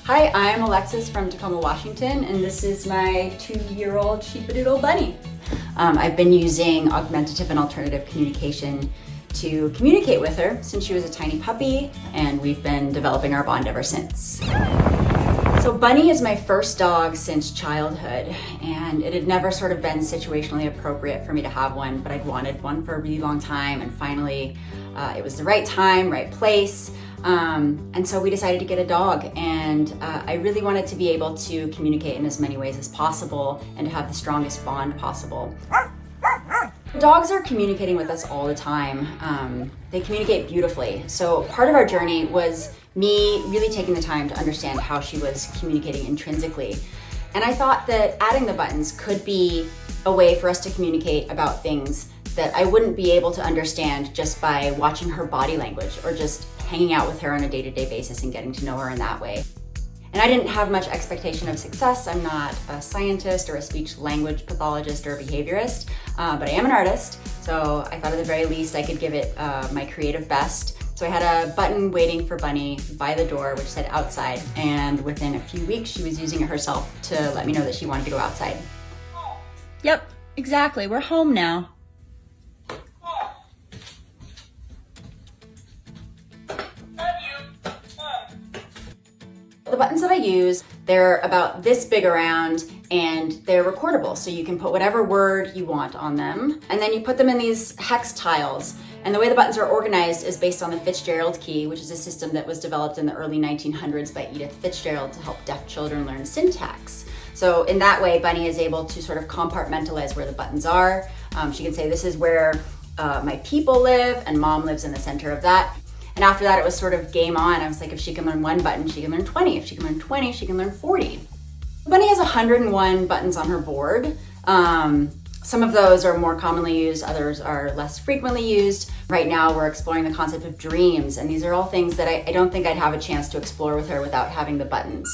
Hi, I'm Alexis from Tacoma, Washington, and this is my 2-year-old Sheepadoodle bunny. I've been using augmentative and alternative communication to communicate with her since she was a tiny puppy, and we've been developing our bond ever since. So Bunny is my first dog since childhood, and it had never sort of been situationally appropriate for me to have one, but I'd wanted one for a really long time, and finally it was the right time, right place. And so we decided to get a dog, and I really wanted to be able to communicate in as many ways as possible and to have the strongest bond possible. Dogs are communicating with us all the time. They communicate beautifully. So part of our journey was me really taking the time to understand how she was communicating intrinsically. And I thought that adding the buttons could be a way for us to communicate about things that I wouldn't be able to understand just by watching her body language or just hanging out with her on a day-to-day basis and getting to know her in that way. And I didn't have much expectation of success. I'm not a scientist or a speech language pathologist or a behaviorist, but I am an artist. So I thought at the very least I could give it my creative best. So I had a button waiting for Bunny by the door which said outside, and within a few weeks she was using it herself to let me know that she wanted to go outside. Yep, exactly. We're home now. The buttons that I use, they're about this big around and they're recordable. So you can put whatever word you want on them. And then you put them in these hex tiles. And the way the buttons are organized is based on the Fitzgerald key, which is a system that was developed in the early 1900s by Edith Fitzgerald to help deaf children learn syntax. So in that way, Bunny is able to sort of compartmentalize where the buttons are. She can say, this is where my people live, and mom lives in the center of that. And after that, it was sort of game on. I was like, if she can learn one button, she can learn 20. If she can learn 20, she can learn 40. Bunny has 101 buttons on her board. Some of those are more commonly used, others are less frequently used. Right now, we're exploring the concept of dreams, and these are all things that I don't think I'd have a chance to explore with her without having the buttons.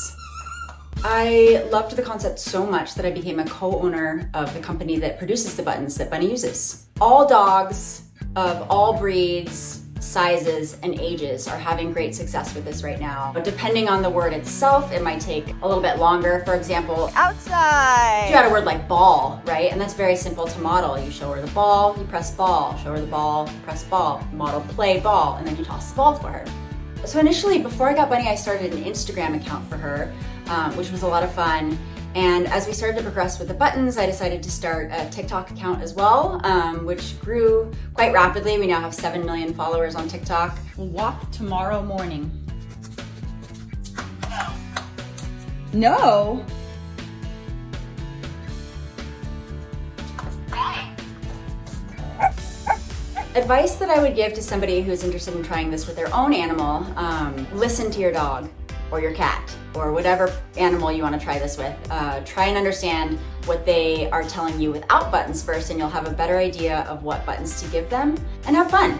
I loved the concept so much that I became a co-owner of the company that produces the buttons that Bunny uses. All dogs of all breeds, sizes, and ages are having great success with this right now. But depending on the word itself, it might take a little bit longer. For example, Outside! you got a word like ball, right? And that's very simple to model. You show her the ball, you press ball, show her the ball, press ball, model play ball, and then you toss the ball for her. So initially, before I got Bunny, I started an Instagram account for her, which was a lot of fun. And as we started to progress with the buttons, I decided to start a TikTok account as well, which grew quite rapidly. We now have 7 million followers on TikTok. We'll walk tomorrow morning. No. Advice that I would give to somebody who's interested in trying this with their own animal, listen to your dog or your cat or whatever animal you want to try this with. Try and understand what they are telling you without buttons first, and you'll have a better idea of what buttons to give them, and have fun.